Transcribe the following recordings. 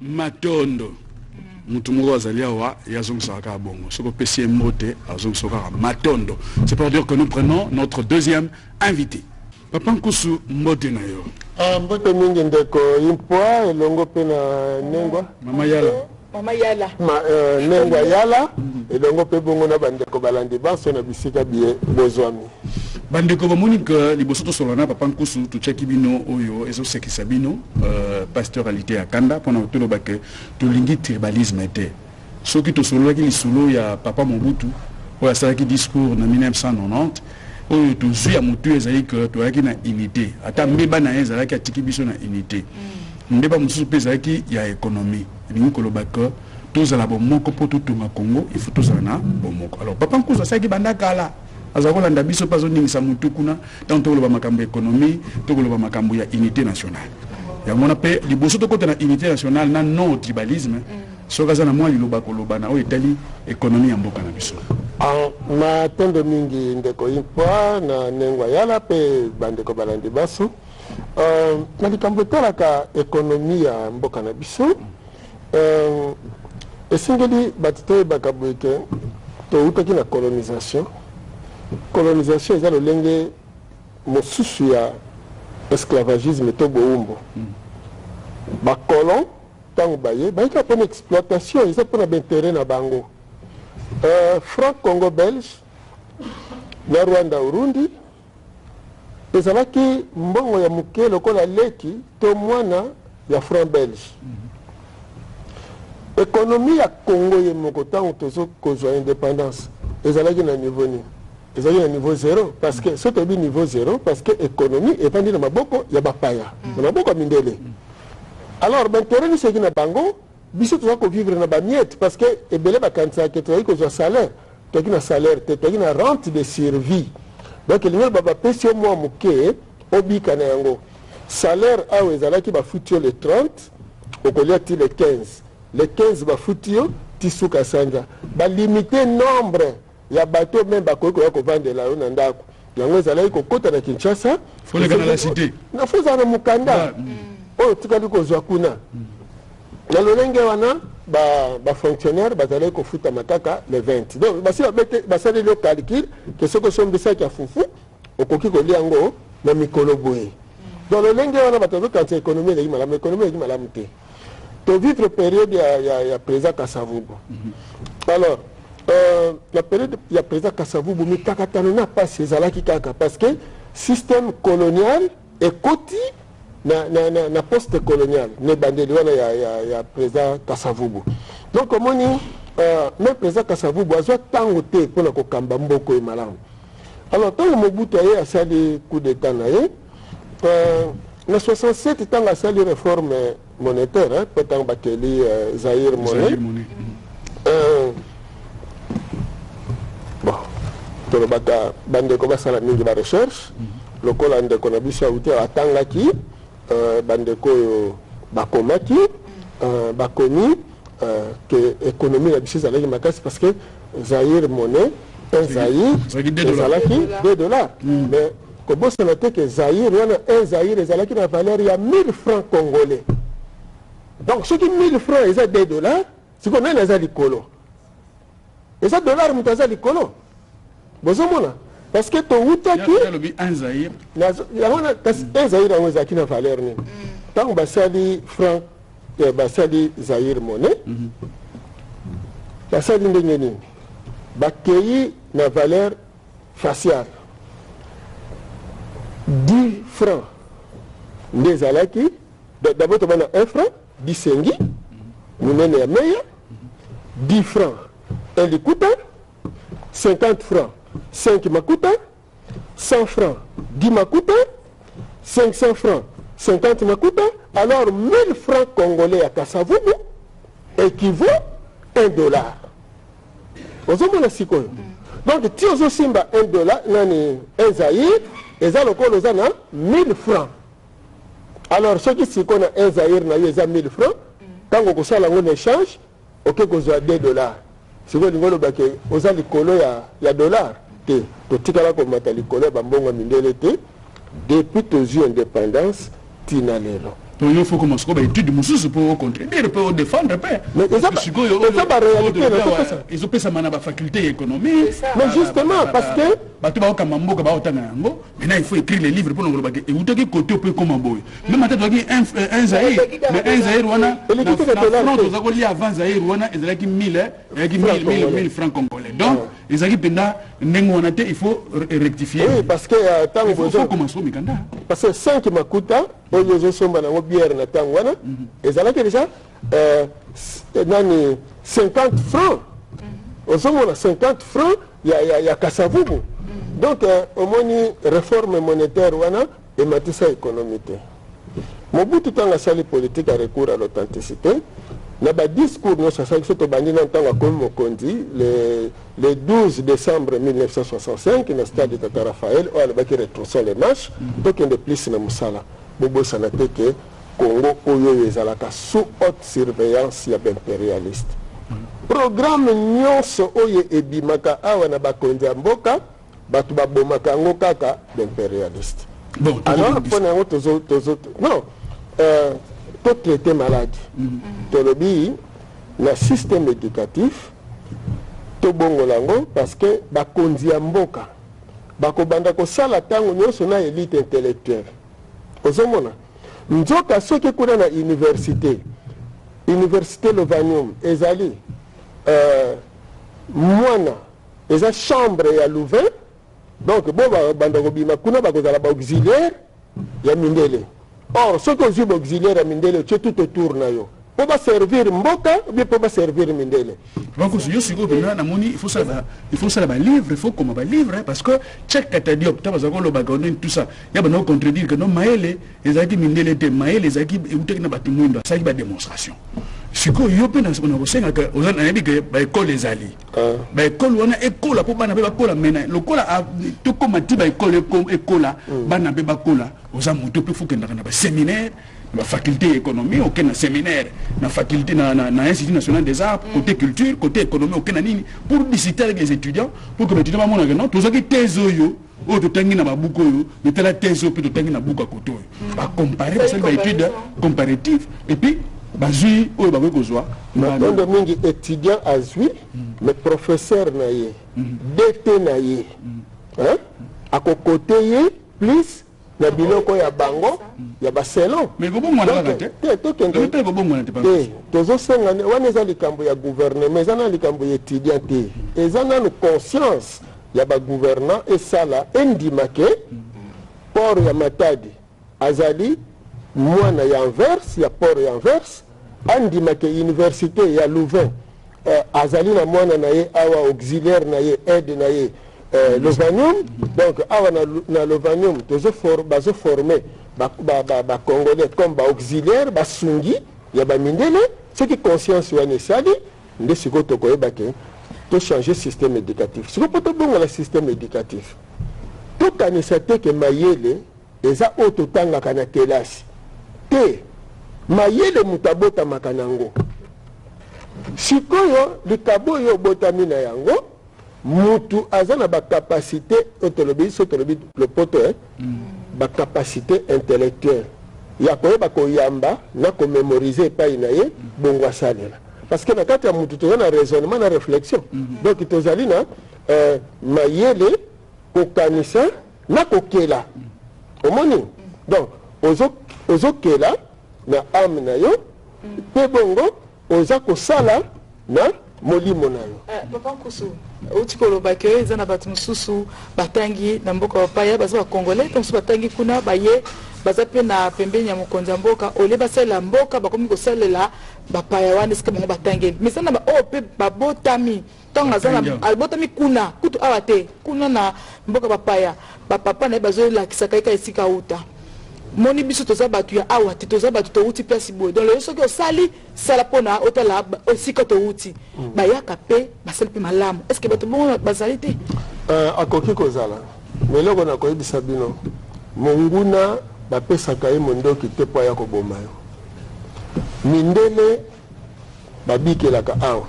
matondo mutu moko azali awa yazongisa kaka bongo soko pesi mbote azongisa kaka matondo. C'est pour dire que nous prenons notre deuxième invité. Papa Nkusu mbote na yo. Mbote mingi ndeko impwa elongo pe na nengwa Mama Yala. Mama Yala. Nengwa Yala elongo pe bongo na bandeko balandi baso na bisika biye bozwami. Bandeko bamoni que liboso to solana Papa Nkusu to cheki bino oyo ezo sekisa bino pastoralité ya kanda pona to lobake to lingi tribalisme était. Soki to solo ki lisolo ya Papa Mobutu o ya saki discours na 1990 oyo to zuya mutu ezali que to yaki na unité. Ata mbeba na ezala ki atiki biso na unité. Mbeba mususu pe ezali ya économie. Lingi ko lobaka to zala bomoko po to tunga Congo il faut to zala na bomoko. Alors Papa Nkusu asaki bandaka la azakola ndabiso pazo ningisa mutu kuna tant to loba makambo économie to loba makambo ya unité nationale ya mona pe liboso to kota na unité nationale na non tribalisme soka za na mwa liloba koloba na o etali économie ya mboka na biso ma tondo mingi ndeko impwa na nengwa Yala pe bandeko balandi baso na likambo talaka économie ya mboka na biso esingeli batito bakabuike to utaki na colonisation eza lolenge mosusu ya esclavagisme to boumbo bacolon tango baye bayika pona exploitation eza pona baintérêt na bango franc congo belge na Rwanda Urundi ezalaki mbongo ya muke lokola leki to mwana ya franc belge économie ya Congo ye moko tango tozo kozwa indépendance ezalaki na niveau ni ezali na niveau 0 parce que ce tobi niveau 0 parce que économie epandi na maboko ya bapaya na maboko ya mindele. Alors l'intérêt ni seki na bango biso toza ko vivre na bamiette parce que ebele bakanisa ke toyi ko salaire toki na salaire te toki na rente de survie donc le baba pesi au mois muke obika na yango salaire awe ezalaki ba futio le 30 okolia ti le 15 ba futio ti suka sanja ba limiter nombre ya bateau même bakoki ko vendre la na ndako yango ezalaki kokota na Kinshasa faut les gars la cité na foza na mukanda oyo tikali kozwa kuna na lolenge wana ba fonctionnaire bazalaki kofuta makaka le 20 donc basali le calcul que ce que sombisa ki afufu okoki kolia yango na mikolo boye donc lolenge wana batazo quand économie eleki malamu te to vivre période ya président Kasavubu alors la période il y a président Kasavubu mi kakatano na passe ezalaki kaka parce que système colonial et koti na post colonial ne bandeli wana ya président Kasavubu donc comment ni même président Kasavubu azwa tango te pona ko kamba mboko e malamu alors tango Mobutu aye asali coup d'état na ye na 67 tango asali réforme monétaire pe tango bakeli Zaïre monnaie bata bandeko basala mingi ba recherche lokola ndeko na biso auti atangaki bandeko yo bakomaki bakomi que économie la biso ezalaki makasi parce que Zaïre monnaie un Zaïre ezalaki $2 mais kobosana te que Zaïre wana un Zaïre ezalaki na valeur ya 1000 francs congolais donc soki 1000 francs eza $2 siko nani aza likolo eza dollar mutu aza likolo bozomona parce que to utaki un Zaïre un Zaïre yango ezalaki na valeur nini ntango basali franc basali Zaïre monnaie basali ndenge nini bakei na valeur faciale 10 francs nde ezalaki d'abord tobana 1 franc 10 sengi monene ya meya 10 francs un likuta 50 francs 5 makuta 100 francs 10 makuta 500 francs 50 makuta alors 1000 francs congolais à Kasavubu équivaut $1 ozomona sikoyo donc ti ozosimba $1 nani un Zaïre eza lokolo eza na 1000 francs alors soki siko na un Zaïre na yo eza 1000 francs tango kosala ngo na échange oke kozwa $2 siko lingolo bake oza likolo ya dollar te totikala komata likolo ya bambongo mindele te depuis tozwi indépendance tina lelo Donc il faut commencer comme étude de pour contredire, pour défendre. Mais ça va réalité. Ils ont fait ça dans la faculté économique. Mais justement, parce que... Maintenant, il faut écrire les livres pour nous dire et vous avez côté peu comme un boy. Même maintenant, un Zahir, mais un Zahir, on a avant Zahir, on a 1000 francs congolais. Donc, il faut rectifier. Oui, parce que il faut commencer au Mikanda. Parce que 5 makuta, ils sont dans bière na tangwana, et ça là déjà 50 francs. Au sommet, on a 50 francs, il y a Kassavubu. Donc, au moins, réforme monétaire, et matissa économique. Mobutu tanga sali politique a recours à l'authenticité. Dans le discours, nous avons le 12 décembre 1965, dans le stade de Tata Raphaël, où il rétroussé les marches, donc il y a plus de Moussala. Bobo Sanate que Congo Oyo ezalaka sous haute surveillance ya impérialiste. Programme nyonso oyo ebimaka awa na bakonzi ya mboka batu babomaka ngo kaka d'impérialiste. Bon, alors pona ngo non tout traiter malade. Tolobi na système éducatif to bongolango parce que bakonzi ya mboka bakobanda ko sala tango nyonso na élite intellectuelle. Ozomona nzoka soki kuna na université Lovanium ezali mwana eza chambre ya Louvain donc bo banda kobima kuna bakozala ba auxiliaire ya mindele. Or soki ozwi ba auxiliaire ya mindele tu tout autour na yo pour ba servir mboka ou bien pour ba servir mindele. Donc il faut ça ba livre, il faut comme ba livre parce que chaque catadiop tabazako lo bagonen tout ça ya ba no contredire que non maele ezaki mindele te maele ezaki uteki na batumwindo ça qui ba démonstration. Siko yope na kosenga que ozana na bike ba école ezali ba école wana école pour bana be bakola mena lokola to comme ti ba école bana be bakola oza moto pe faut que na ba séminaire la faculté économie aucun séminaire na faculté na institut national des arts côté culture côté économie aucun nini pour discuter avec les étudiants pour que les étudiants mona que non to zaki tezoyo o to tangi na babuko yo mais la tezo pe to tangi na buka koto ba comparer parce que ba étude comparative et puis bazui o ba ko zwa donc mingi étudiant azui mais professeur na ye DT na ye hein à côté ye plus na biloko ya bango ya baselon mais go bongo na kate te go bongo na te pas tozo senga wana eza likambo ya gouvernement eza na likambo ya étudiant te eza na conscience ya ba gouvernant et sala endimake port ya Matadi azali mwana ya Anvers ya port ya Anvers andimake université ya Louvain azali na mwana na ye awa auxiliaire na ye aide na ye Lovanium, donc awa na Lovanium bazo formé ba congolais comme ba auxiliaire ba sungi ya ba mindele ce qui conscience wana sali nde siko to koyeba ke to changer système éducatif siko poto bongo la système éducatif to kanisa te ke mayele eza auto tanga kana kelasi te mayele mutabota makanango sikoyo likabo yo botami na yango mutu azana ba capacité autolobi le poto ba capacité intellectuelle ya koyeba koyamba na ko mémoriser pa inaye bongo asalela parce que na kati ya mutu to na raisonnement na réflexion donc tozali na mayele kokanisa na kokela omoni donc ozokela na ame na yo pe bongo oza kosala na molimo na yo papa Nkusu utikolo bakeye ezana batu mususu batangi na mboka bapaya baza ba congolais to mususu batangi kuna baye baza pe na pembeni ya mokonzi ya mboka ole basala mboka bakomi kosalela bapaya wana sika bango batangi mais sana ba pe babotami tonga zana albotami kuna kutu awate kuna na mboka bapaya bapapa na bazo la kisaka ika esika uta moni biso toza batu ya awa te toza batu to uti place boy donc le soki osali sala pona otala osika to uti bayaka pe basali pe malamu est-ce que bato bongo bazali te akoki kozala meloko na koyebisa bino monguna bapesaka ye mondoki te po ya koboma yo mindele babikelaka awa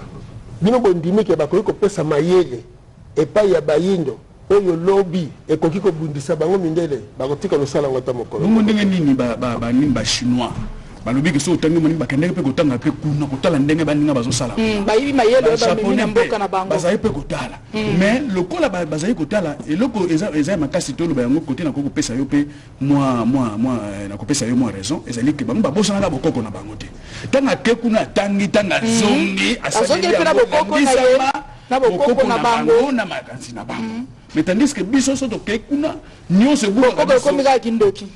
bino bondimike bakoki kopesa mayele epai ya bayindo oyo lobby ekoki kobundisa bango mindele bakotika losala ngota mokolo bongo ndenge nini ba chinois balobi ke so otangi moni bakende pe kotanga pe kuna kotala ndenge baninga bazosala bayibi mayelo bamemi na mboka na bango bazali pe kotala mais lokola bazali kotala eloko eza makasi to loba yango kote na koko pesa yo pe moi na kopesa yo moi raison ezali ke bango babosana na bokoko na bango te tanga ke kuna tangi tanga zongi asongi pe na bokoko na ye na bokoko na bango na makansi na bango mais tandis que biso soto ke kuna nyonso bokoko komi ka kindoki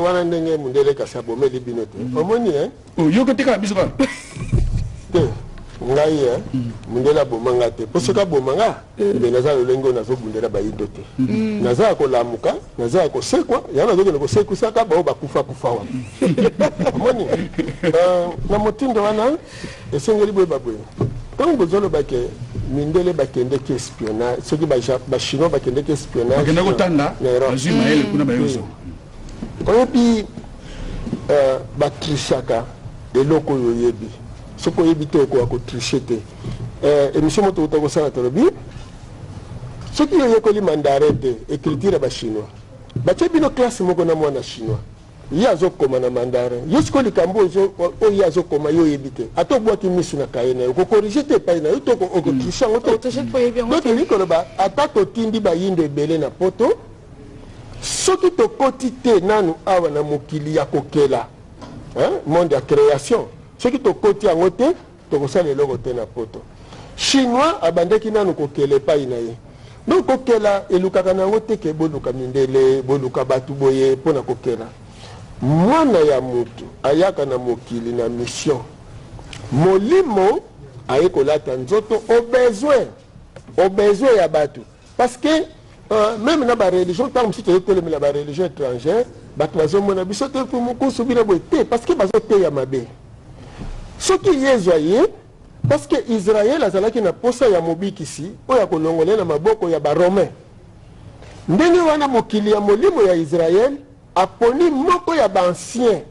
wana ndenge mundele kasi abomeli bino te omoni yo kotekala biso kaka te ngai mundele abomanga te po soki abomanga mbe naza lolenge oyo nazobundela bayindo te naza ya kolamuka naza ya kosekwa yango nazokende kosekusaka bao bakufa wana omoni na motindo wana esengeli boye baboye ntango bozolobake mindele bakendeki espionnage soki bachinois bakendeki espionnage bakende kotanga bazwi mayele kuna bayoso oyebi batrishaka eloko oyo oyebi soki oyebi te okoka kotrishe te émission moto ota kosala tolobi soki oyekoli mandarin te écriture ya bachinois batie bino classe moko na mwana chinois ye azokoma na mandarin yo sikoyo likambo oyo ye azokoma yo oyebi te ata obwaki misu na kaye na yo kokorige te epai na yo to okotrishe yango donc elingi koloba ata totindi bayindo ebele na poto soki tokoti te nanu awa na mokili ya kokela monde ya création soki tokoti yango te tokosala eloko te na poto chinois abandaki nanu kokela epai na ye donc kokela elukaka na yango te ke boluka mindele boluka bato boye mpona kokela mwana ya mutu ayaka na mokili na mission molimo aye kolata nzoto au besoin ya bato parce que même na bareligion ntango mosusu tozotelemela bareligion étrangère bato bazomona biso te po mokusu bino boye te parce que bazoteya mabe soki yezwa ye parce que israel azalaki na posa ya mobikisi oyo akolongolela na maboko ya baromain ndenge wana mokili ya molimo ya israel aponi moko ya baancien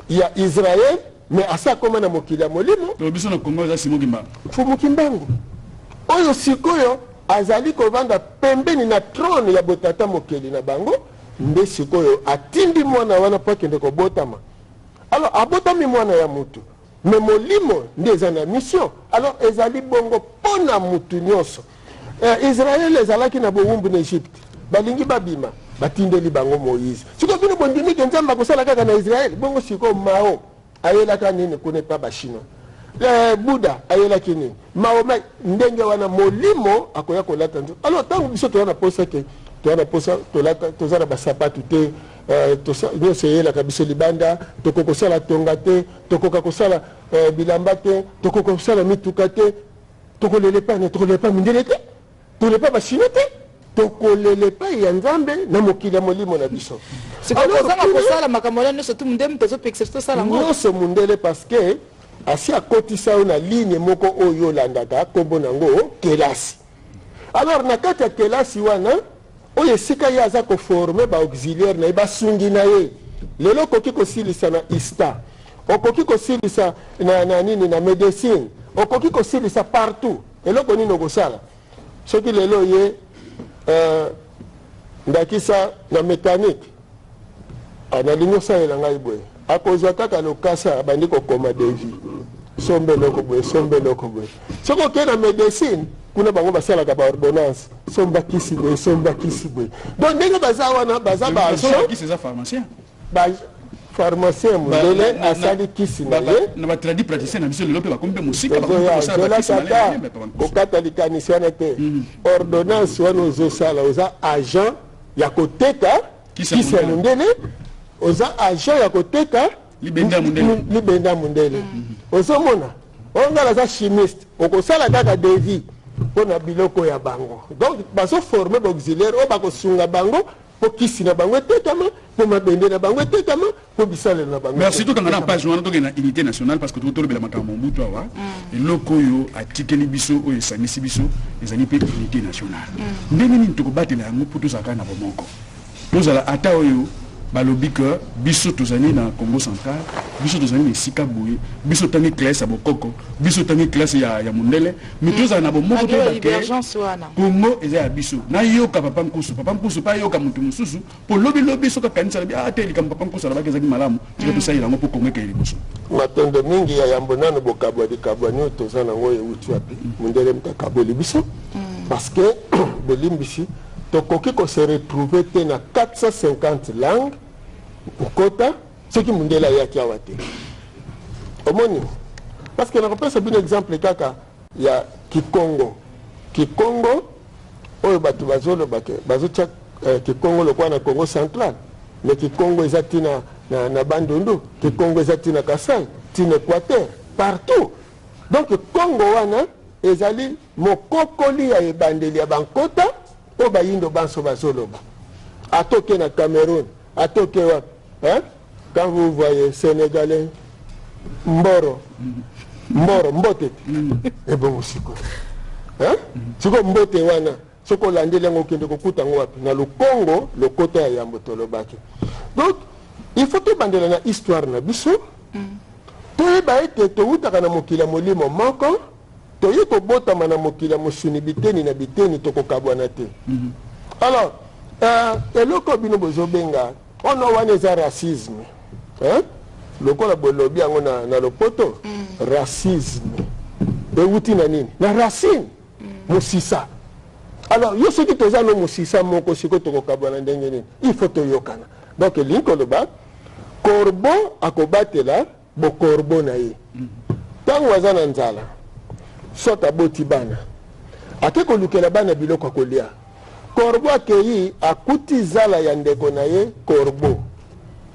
ya israel mais asa akoma na mokili ya molimo biso na Congo eza Fumu Kimbangu oyo sikoyo azali kovanda pembeni na trône ya botata mokili na bango nde sikoyo atindi mwana wana po akende kobotama alors abotami mwana ya mutu mais molimo nde eza na mission alors ezali bongo mpona mutu nyonso israel ezalaki na bowumbu na Egypte balingi babima batindeli bango Moïse sikoyo bino bondimi ke nzambe akosala kaka na israel bongo sikoyo Mao ayelaka nini kuna pa bachinois Buddha ayelaki nini Mahomet ndenge wana molimo akoya kolata nzo alors tango biso towana posa ke towana posa tolata tozana basapatu te nyonso eyelaka biso libanda tokoka kosala tonga te tokoka kosala bilamba te tokoka kosala mituka te tokolelepa mindele te tokolepa bachinois te tokolelepa ya nzambe na mokili ya molimo na biso nyonso mundele parce que asi akotisa oyo na ligne moko oyo olandaka kombo nango kelasi alors na kati ya kelasi wana oyo esika ye aza koforme baauxiliaire na ye basungi na ye lelo okoki kosilisa na ista okoki kosilisa na nini na médecine okoki kosilisa partout eloko nini okosala soki lelo ye ndakisa na mécanique nalingi osalela ngai boye akozwa kaka lokasa abandi kokoma devi sombe eloko boye soki okei na médecine kuna bango basalaka baordonnance sombakisi boye donc ndenge baza wana baza pharmacien mundele asali kisi na ye kokata likanisi wana te ordonnance wana ozosala oza agent ya koteka kisi ya mundele oza agent ya koteka libenda mundele ozomona ongala aza chimiste okosala kaka devis mpona biloko ya bango donc bazoforme baauxiliaire oyo bakosunga bango po kisi na bango etekama po mabende na bango etekama po bisalelo na bango merci tokanga na page wana tokende na unité nationale parce que tolobela makambo mobutu awa eloko oyo atikeli biso oyo esangisi biso ezali mpe unité nationale ndenge nini tokobatela yango mpo tozalaka na bomoko tozala ata oyo balobi que biso tozali na Congo central, biso tozali na Sika Boye, biso tangi classe ya Bokoko, biso tangi classe ya Mundele, mais tozali na bomoko to bakere Congo eza ya biso. Na yoka papa Nkusu pa yoka mutu mususu po lobi soka kanisa bi ateli kam papa Nkusu alabaki ezaki malamu tika to sayila ngo po Congo ke liboso. Matondo mingi ya yambo nano bokabwa di kabwanyo tozana ngo euti wapi Mundele mtakaboli biso parce que bolimbisi tokoki ko se retrouver te na 450 langues ukota ce qui Mundele ayaki awate omoni parce que na kopesa bin exemple kaka ya Kikongo oyo batu bazolo bake bazocha Kikongo lokwa na Congo central mais Kikongo ezati na Bandundu, Kikongo ezati na Kasai, tina Équateur partout. Donc Congo wana ezali mokokoli ya ebandeli ya bankota o bayindo banso bazoloba. Atoke na Cameroun, atoke wa quand vous voyez Sénégalais Mbote et bon musiko. Siko Mbote wana soko landeli yango kende kokuta ngo wapi na Congo le côté ya yambo tolobaki. Donc il faut que bandela na histoire na biso toyeba ete toutaka na mokili molimo moko toye kobotama na mokili mosuni biteni na biteni tokokabwana te. Alors eloko bino bozobenga ono wana eza racisme lokola bolobi yango na lopoto racisme euti na nini na racine mosisa. Alors yo soki toza no mosisa moko siko tokokabwana ndenge nini il faut toyokana. Donc linkoloba korbo akobatela bo korbo na ye tango wazana nzala sota boti bana ake kolukela bana biloko akolia korbo akeyi akuti zala ya ndeko na ye korbo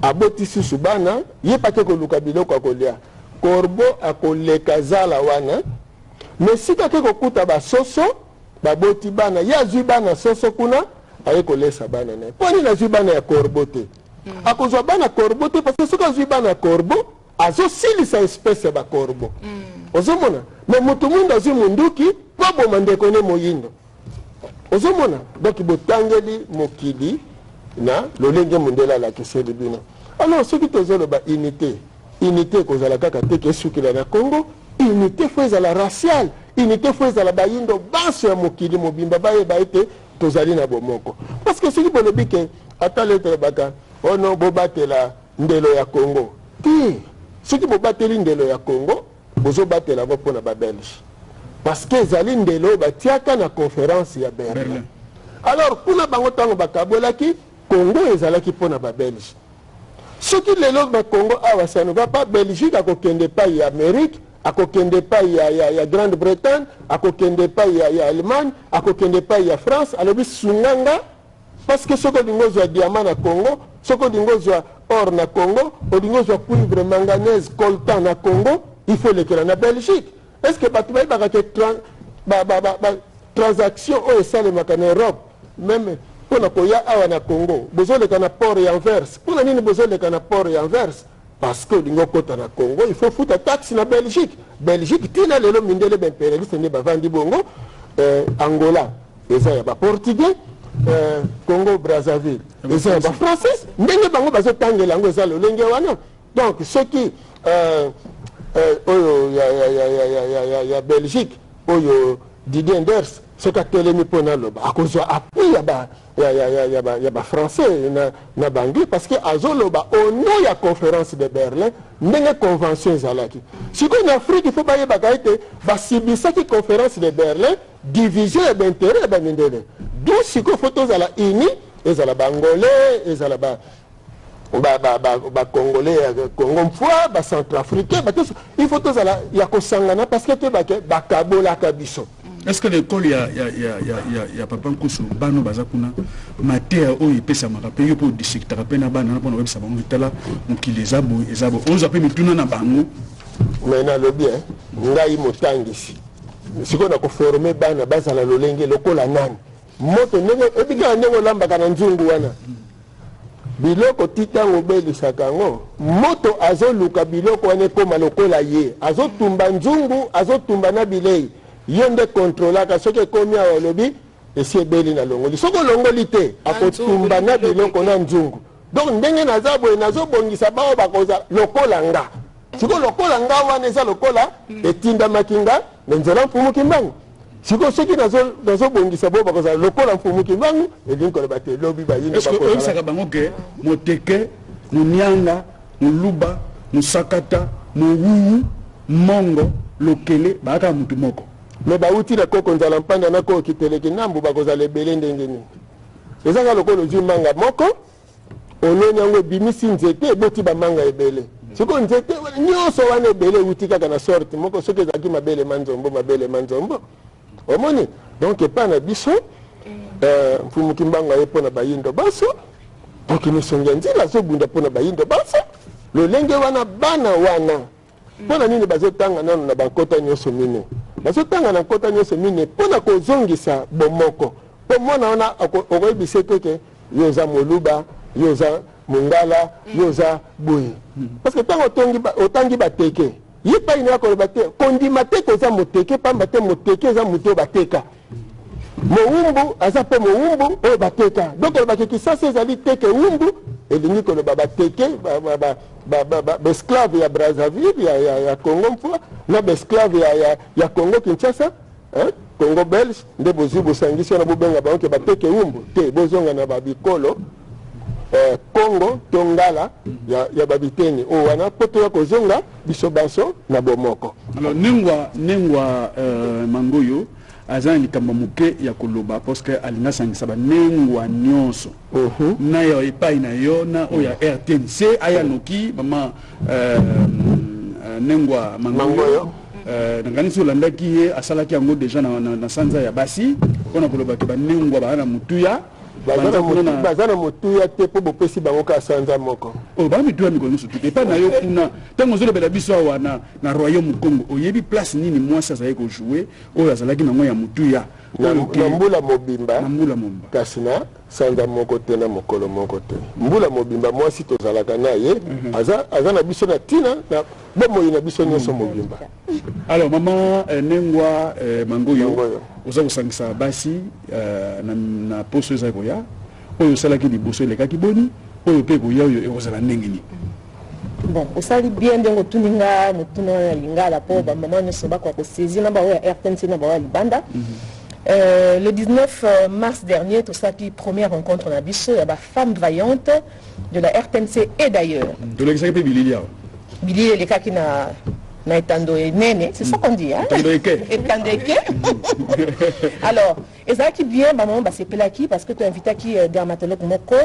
aboti susu bana ye pake koluka biloko akolia korbo akoleka zala wana mesika ke kokuta basoso baboti bana ye azwi bana soso kuna aye kolesa bana na poni na zwi bana ya korbo te akozwa bana korbo te parce que soki azwi bana korbo azosilisa espèce ya bakorbo ozomona me mutu mundu azwi munduki po boma ndeko ne moyindo ozomona donc botangeli mokili na lolenge Mundele alakiseli bino. Alors soki tozoloba unité kozala kaka te ke esukila na Congo, unité fo ezala raciale, unité fo ezala bayindo banso ya mokili mobimba bayeba ete tozali na bomoko. Parce que soki bolobi ke ata letre baka ono bobatela ndelo ya Congo ti soki bobateli ndelo ya Congo bozobatela ngo mpona babelge parce que ezali ndelo batiaka na conférence ya Berlin. Alors kuna bango tango bakabwelaki Congo ezalaki mpona babelge soki lelo na Congo awa ça ne va pas Belgique akokende pa ya Amérique akokende pa ya Grande-Bretagne akokende pa ya Allemagne akokende pa ya France alobi sunganga parce que soko dingozwa diamant na Congo soko dingozwa or na Congo odingozwa cuivre manganèse coltan na Congo il faut lekela na Belgique. Est-ce que batu bayibaka ke transaction oyo esalemaka na Europe même mpona koya awa na Congo bozoleka na port ya Anvers mpona nini bozoleka na port ya Anvers parce que olingi okota na Congo il faut futa taxe na Belgique tina lelo mindele baimpérialiste nde bavandi bongo Angola eza ya baportugais Congo Brazzaville eza ya bafrançais ndenge bango bazotangela yango eza lolenge wana. Donc soki oyo ya Belgique oyo Didier Nders soki atelemi mpona loba akozwa appui ya bafrançais na bangi parce que azoloba au nom ya conférence de Berlin ndenge convention ezalaki. Sikoyo na Afrique il faut bayebaka ete basibisaki conférence de Berlin division ya baintérêt ya bamindele do sikoyo fo tozala uni ezala bangolais ezala Congolais, Congo mfwa, Centrafricain, il faut tous aller ya kosangana parce que tu vas kabola kabiso. Est-ce que l'école y a papa Nkusu bano bazakuna matière o ipesa makape yo po district rapé na bana na websa bango tala mokili ezabo on zape mituna na bango mais na le bien ngai motangisi siko na ko former bana bazala lolenge lokola nani moto ndenge ebika ndenge lambaka na nzungu wana biloko titango belisaka yango moto azoluka biloko wana ekoma lokola ye azotumba nzungu azotumba na bilei ye nde kontrolaka soki ekomi awa olobi esi ebeli na longoli soki olongoli te akotumba na biloko na nzungu donc ndenge naza boye nazobongisa bao bakoza lokola nga siko lokola nga wana eza lokola etindamaki nga na nzela mfumuki mbangu siko soki nazobongisa bao bakoza lokola mfumuki mbangu elingi koloba te lobi bayinde oyebisaka bango ke moteke monianga moluba mosakata mowuwu mongo lokele baaka mutu moko me bauti na koko nzala mpanda na koko kiteleki nambu bakozala ebele ndenge nini ezanga lokola ozwi manga moko ononi yango ebimisi nzete eboti bamanga ebele siko nzete nyonso wana ebele euti kaka na sorte moko soki ezalaki mabele manzombo omoni donc epa na biso mfumuki mbango aye mpo na bayindo baso okimisongia nzela azobunda mpo na bayindo baso lolenge wana bana wana mpona nini bazotanga nano na bankota nyonso mine bazotanga na nkota nyonso mine mpona kozongisa bomoko mpo mwana wana okoyebisa teke yo oza moluba yo oza mongala yo oza boye parce que ntango otangi bateke ye pai na yakoloba te kondima te koza moteke pamba te moteke eza moto oyo bateka mowumbu aza mpe mowumbu oyo bateka donc olobaki kisasa ezali teke wumbu elingi koloba bateke baesclave ya Brazzaville ya Congo mpoa na baesclave ya Congo Kinshasa Congo Belge nde bozwi bosangisi wana bobenga bango ke bateke wumbu te bozonga na babikolo Congo tongala ya babiteni o wana poto ya kozonga biso baso na bomoko. Alors nengwa mangoyo azana likambo muke ya koloba parce que alinga sangisa ba nengwa nyonso na yo epai na yo na oya RTNC aya noki mama nengwa mangoyo nangani so landaki ye asalaki yango déjà na sanza ya basi pona koloba ke ba nengwa ba na mutuya bazana motuya te po bopesi bango ka sanza moko ba mituya mikolo so te pa na yo kuna tango zolo bela biso wana na royaume Congo oyebi place nini mwasi azali ko jouer oyo azalaki nango ya mutuya na mbula mobimba kasi na sanza moko te na mokolo moko te mbula mobimba mwasi tozalaka na ye aza na biso na tina na bomoi na biso nyonso mobimba. Alors mama nengwa mangoyo oza kosangisa basi na poso eza koya oyo osalaki liboso elekaki boni oyo mpe koya oyo ekozala ndenge nini. Bon, osali bien ndenge otuninga motuna ya lingala mpo bamama nyonso bakoka kosaisir na baoyo ya RTNC na baoyo ya libanda. Le 19 mars dernier, tout ça qui première rencontre en Abysso, il y a des femmes vaillantes de la RTNC et d'ailleurs. De l'exemple Billy Billy, les cas qui n'a étando et néné, c'est ça qu'on dit, hein? Étandeke. Alors, et ça qui vient, maman, c'est Pelaki parce que tu as invité qui dermatologue Moko,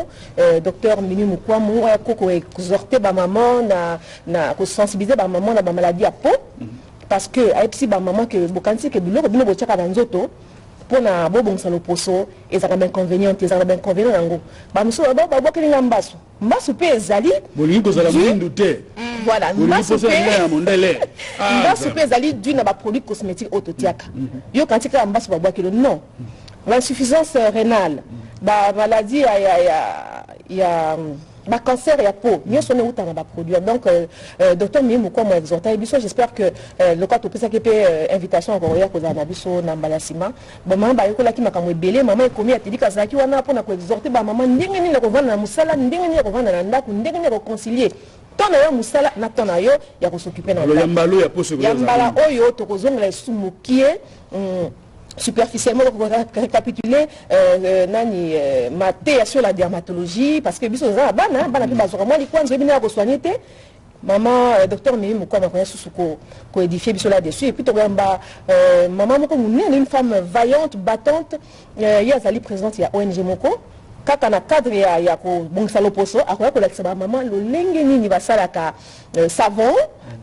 docteur Minu Mukwamu, ko exhorter maman na sensibiliser maman na maladie à peau parce que si maman que bokansi que bilo bino bochaka banzoto pona bobongisa loposo ezaka inconvénient nango bamuso babokelinga mbasu pe ezali bolingi kozala mwindu te voilà mbasu pe ezali dû na baproduit cosmétique ototiaka yo kanti kaka mbasu babwakelo non l'insuffisance rénale maladie ya cancer et la peau, mieux son est où produire. Donc, docteur Mimou, quoi, moi, j'espère que le cas de ça qui peut invitation encore hier pour Anabiso Nambalasima. Bon, maman, bah, qui m'a comme belé, maman est commis à te dire que ça qui on a pour exhorter, bah, maman, n'dégaine le revendre la moussala, n'dégaine le revendre la ndak, n'dégaine le réconcilier. Ton ayo moussala, na ton ayo, il y a s'occuper dans le yambalo, il y a pour se yambala, oyo, tokozong, la soumoukié, superficiellement récapituler nani maté sur la dermatologie parce que biso za bana pe bazora moi likwanzo bina ko soigner te maman docteur Mimi mukwa makoya susu ko édifier biso là dessus et puis to gamba maman moko une femme vaillante battante ya zali présidente ya ONG moko kaka na cadre ya ko bongisa loposo akoya ko lakisa ba maman lo lenge nini basalaka savon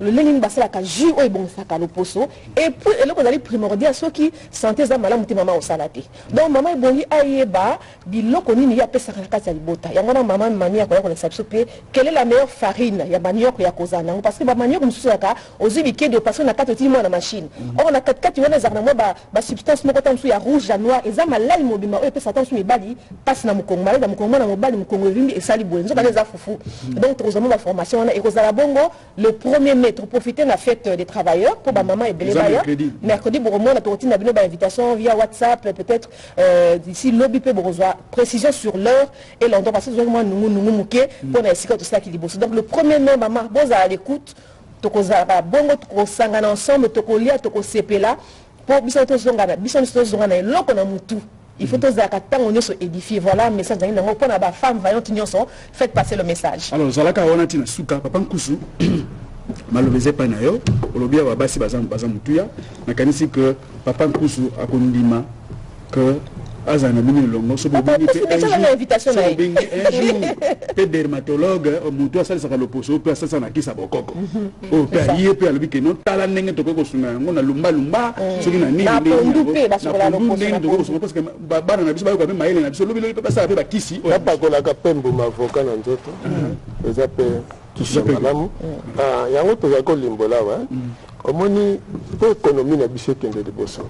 le lenge basalaka jus oyo bongisaka loposo et puis eloko ezali primordial soki santé eza malamu te mama osala te donc mama ebongi ayeba biloko nini ye apesaka na kati ya libota yango na mama mami akoya kolakisa biso mpe quelle est la meilleure farine ya manioko ya kozala nango parce que bamanioko mosusu yaka ozwi bikedo parce que na kati otili mwa na machine or na katikati wana ezalaka na mwa basubstance moko ta mosusu ya rouge ya noir eza malali mobimba oyo epesaka ta mosusu mibali mpasi na mokongomani na mokongomani na mobali mokongo vimbi esali boye nzoka les afufu donc tozama ba formation wana ekozala bongo le 1er mai profiter na fête des travailleurs pour ba maman et belebaya mercredi boromona tokotina bino ba invitation via WhatsApp peut-être d'ici lobby pe borozwa précision sur l'heure et l'endroit parce que moi nungu muke pour na esika to ça qui liboso donc le 1er mai maman boza à l'écoute tokozala bongo tokosangana ensemble tokolia tokosepela pour biso tozongana eloko na mutu il faut tous édifier voilà message dans pour la femme vaillante nyonso faites passer le message alors zalaka wana tina suka papa nkusu malobeze pa na yo olobia wa basi baza mutuya nakanisi que papa nkusu akondima que azana bini longo so bobini pe dermatologue mutu asali saka loposo pe asasa na kisa bokoko o pe aye pe alobi ke no tala ndenge to ko sunga ngo na lumba soki na nini ndenge basokola loposo parce que bana na biso ba ko be mayele na biso lobi lobi pe sa pe ba kisi o pa ko la ka pembo mavoka na nzoto eza pe kisi malamu yango to za ko limbola wa omoni pe économie na biso kende de boso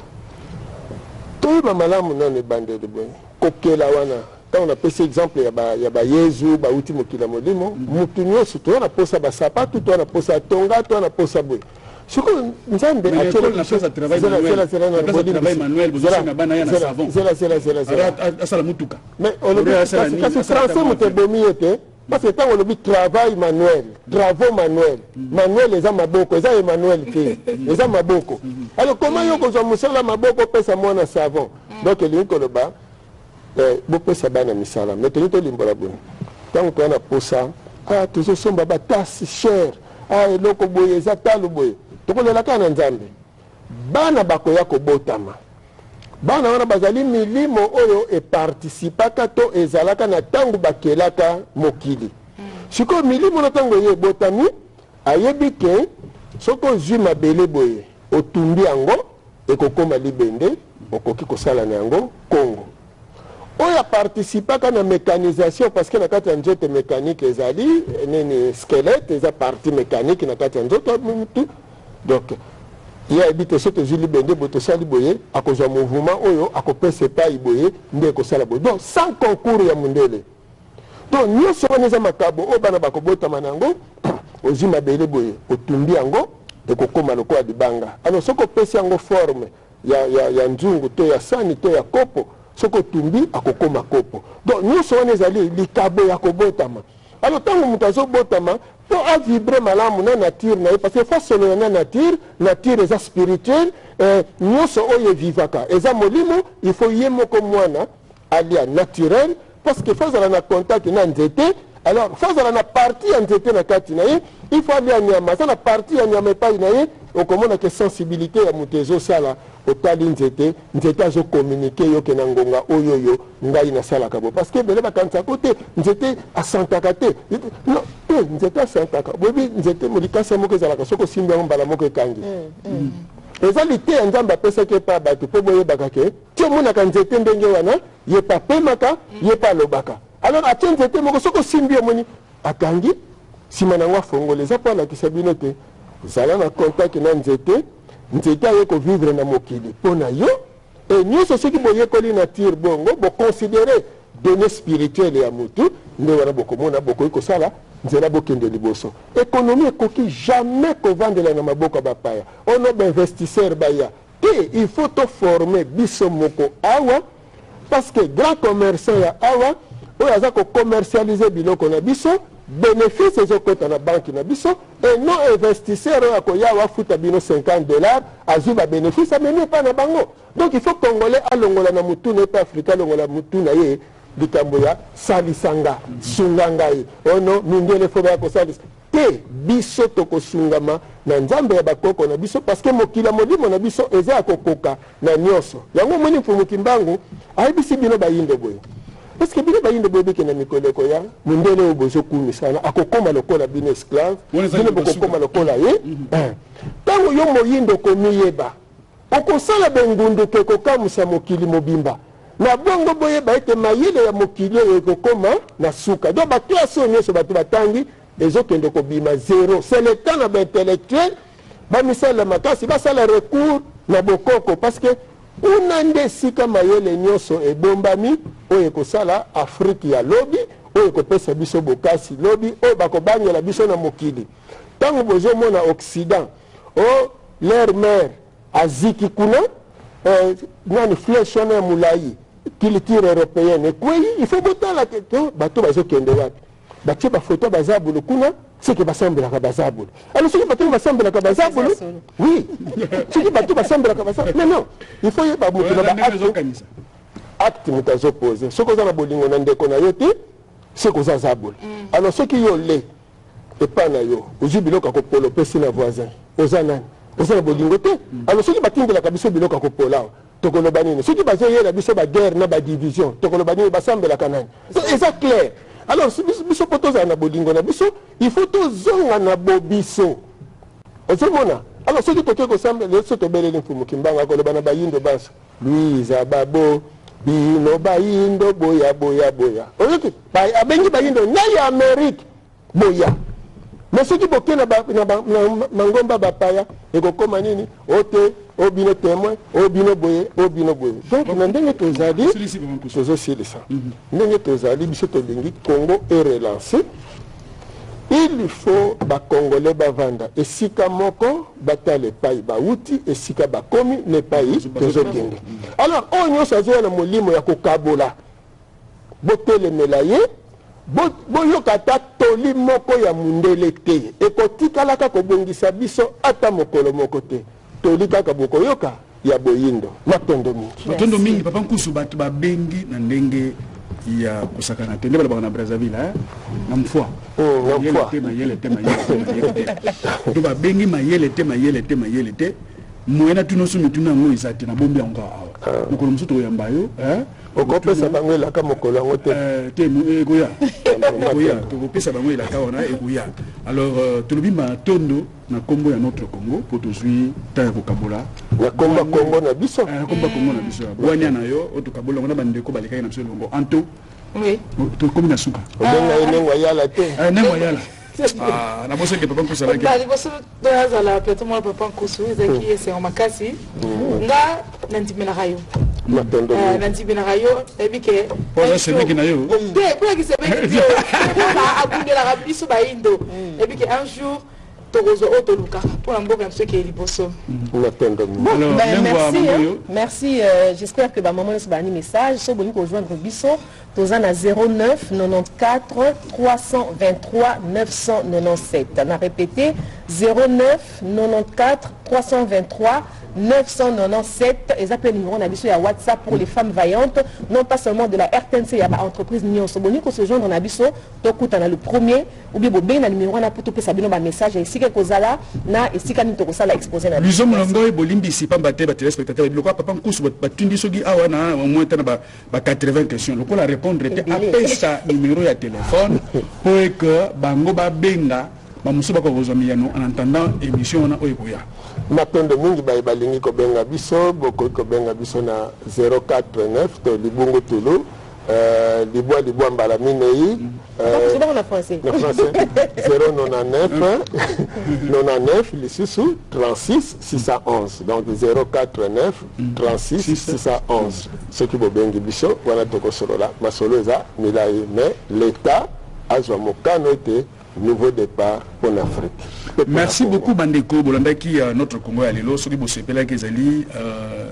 toyeba malamu nane bande de boye kokela wana quand on a pris exemple ya ba Yezu ba uti mokila molimo mutu nyonso to na posa ba sapatu to na posa tonga to na posa boye siko nzambe atela na posa travail manuel bozo na bana ya na savon zela asala mutuka mais on le kasi français mutebomi ete parce que quand on dit travail manuel, travaux manuel, manuel les amaboko, les Emmanuel fait, les amaboko. Alors comment yo ko zo musala maboko pesa mona savon. Donc il y a ko ba beaucoup ça bana misala. Mais tu to limbola bon. Tant qu'on a pour ça, toujours son baba tasse cher. Eloko boye za talu boye. To ko la kana nzambe. Bana bako yako botama. Bana wana bazali milimo oyo e participaka to ezalaka na tangu bakelaka mokili. Siko milimo na tango ye botami ayebi ke soko zuma bele boye otumbi yango ekokoma libende okoki kosala na yango Congo. Oya participaka na mécanisation parce que na kati ya nzoto mécanique ezali nini squelette eza partie mécanique na kati ya nzoto donc il y a habité soto zili bende boto sali boye akozwa mouvement oyo akopesa pa iboye nde ko sala boye donc sans concours ya mundele donc nyonso wana makabo o bana bakobota manango ozima bele boye otumbi yango ekokoma lokola dibanga alors soko pesa yango forme ya nzungu to ya sani to ya kopo soko tumbi akokoma kopo donc nyonso wana ezali likabo ya kobotama alors tango mutazo botama to a vibrer malamu na nature na parce que face solo na nature eza spirituelle nyonso oyo vivaka eza molimo il faut yemo ko mwana alia naturel parce que face na contact na nzete alors face na partie ya nzete na kati na ye il faut alia nyama ça na partie ya nyama pa na ye okomona ke sensibilité ya mutezo sala otali nzete azo communiquer yo ke na ngonga oyo ngai na sala kabo parce que bele bakanza kote nzete asantaka te non nzete asantaka bobi nzete molikasa moko ezalaka soko simba mbala moko ekangi ezalite ya nzamba pesa ke pa bato po boye bakake tio mona ka nzete ndenge wana ye pa pemaka ye pa lobaka alors atie nzete moko soko simbi omoni akangi sima na ngwa fongoleza po la kisabino te zala na contact na nzete aye ko vivre na mokili pona yo et nyonso soki boyekoli nature bongo boconsidere données spirituelles ya mutu nde wana bokomona bokoki kosala nzela bokende liboso économie ekoki jamais kovandela na maboko ya bapaya ono bainvestisseur baya te il faut to former biso moko awa parce que grand commerçant ya awa oyo aza kokommercialize biloko na biso bénéfice ezokota na banque na biso et non investisseur oyo akoya afuta bino $50 azwi babénéfice amemi epa na bango donc il faut congolais alongola na mutu na epa afrika alongola mutu na ye likambo ya salisanga sunga ngai ono mindele fo baya kosalisa te biso tokosungama na nzambe ya bakoko na biso parce que mokila molimo na biso eza ya kokoka na nyonso yango moni mfumuki mbangu ayebisi bino bayinde boye parce que bino bayinde boye beke na mikoleko ya mundele oyo bozokumisana akokoma lokola bino esclave bino bokokoma lokola ye ntango yo moyindo komiyeba okosala bengunduke ekokamwisa mokili mobimba na bongo boyeba ete mayele ya mokili oyo ekokoma na suka donc baklase oyo nyonso bato batangi ezokende kobima zéro c'est le temps na baintellectuel bamisala makasi basala recours na bokoko parce que una nde esika mayele nyonso ebombami oyo ekosala Afrique ya lobi oyo ekopesa biso bokasi lobi oyo bakobangela biso na mokili ntango bozomona Occident l'air mer aziki kuna nani flèche wana ya molai culture européenne ekwei il faut botala ke bato bazokende wapi batie bafoto bazabulu kuna seke basambelaka bazabulu alors soki bato basambelaka bazabulu oui soki bato basambelaka bazabulu mais non il faut yeba moto na acte moto azopose soki oza na bolingo na ndeko na yo te soki oza zabulu alors soki yo le epa na yo ozwi biloko ya kopola opesi na voisin oza nani oza na bolingo te alors soki batindelaka biso biloko ya kopola awa tokoloba nini soki bazoyela biso baguerre na badivision tokoloba nini basambelaka nani eza clair alors biso po tozala na bolingo na biso il faut tozonga na bobiso ozomona alors soki toke kosambela so tobeleli mfumuki mbanga koloba na bayindo banso luiza babo bino bayindo boya boya boya oyoki abengi bayindo nyai ya Amérique boya mais soki boke na mangomba bapaya ekokoma nini ote obino témoin obino boye donc na ndenge tozali tozosilisa ndenge tozali biso tolingi Congo est relancé il faut bakongolais bavanda esika moko batala epai bauti esika bakomi na epai tozokende alors oyo nyonso azoya na molimo ya kokabola botelemela ye boyoka ata toli moko ya mundele te ekotikalaka kobongisa biso ata mokolo moko te toli kaka bokoyoka ya boyindo matondo mingi papa nkusu bato babengi na ndenge ya kusakana te nde balobaka na Brazzaville na mfwa mayele te to babengi mayele te moyena tuno so mituna ngo eza te na bombi yango awa mokolo mosusu toyamba yo okopesa bango elaka mokolo yango te te ekoya tokopesa bango elaka wana ekoya alors tolobi matondo na kombo ya notre Congo po tozwi ta ya kokabola na kombo na biso bwania na yo otokabola ngona bandeko balekaki na biso longo anto tokomi na suka obenga enengwa yala te enengwa yala na boso ke papa nkusu alaki bali boso dozala plateau mo papa nkusu ezaki esengo makasi nga nandimelaka yo nandimelaka yo ebike poza semeki na yo te polaki semeki yo abundelaka biso bayindo ebike un jour merci, j'espère que maman nous a un message. Si vous voulez rejoindre Bisso, vous avez 09 94 323 997. On a répété 09 94 323 997. Et appelez le numéro de WhatsApp pour les femmes vaillantes, non pas seulement de la RTNC, il y a une entreprise Nyon Soboni qui se joindre dans Bisso, donc on a le premier, ou bien bien le numéro pour tout un message ici que Kozala na ici quand nous ça la exposer na nous longo et bolimbi si pas battre ba téléspectateurs le quoi papa nkusu batundi soki awa na au moins tana ba 80 questions le quoi la répondre était appelle ça numéro ya téléphone pour que bango ba benga ba musuba ko bozomiyano en entendant émission na oyekoya matondo mingi balingi ko benga biso boko ko benga biso na 049 to libungu tulu Libois mbala minei en français 099 99 lisusu 36 611 donc 049 36 611 ce qui bobengi biso wana tokosolola masolo eza milai mais l'état azwa mokano ete nouveau départ pour l'Afrique. Merci beaucoup Bandeko Bolandaki notre Congo ya lelo soki bosepela kezali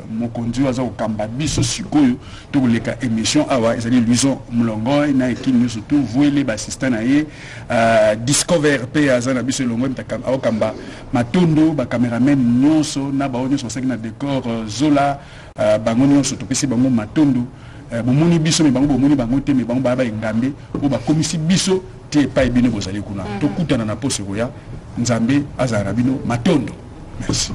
mokonzi waza okamba biso sikoyo to koleka émission awa ezali Luison Mlongo na ekini surtout voile ba assistant na ye Discover pe azana biso longo mtakamba okamba matondo ba cameraman nyonso na ba nyonso saki na décor Zola bango nyonso to pesi bango matondo bomoni biso me bango bomoni bango te me bango ba ngambe o ba komisi biso te pa bino bozali kuna to kutana na poso ya nzambe azara bino matondo merci.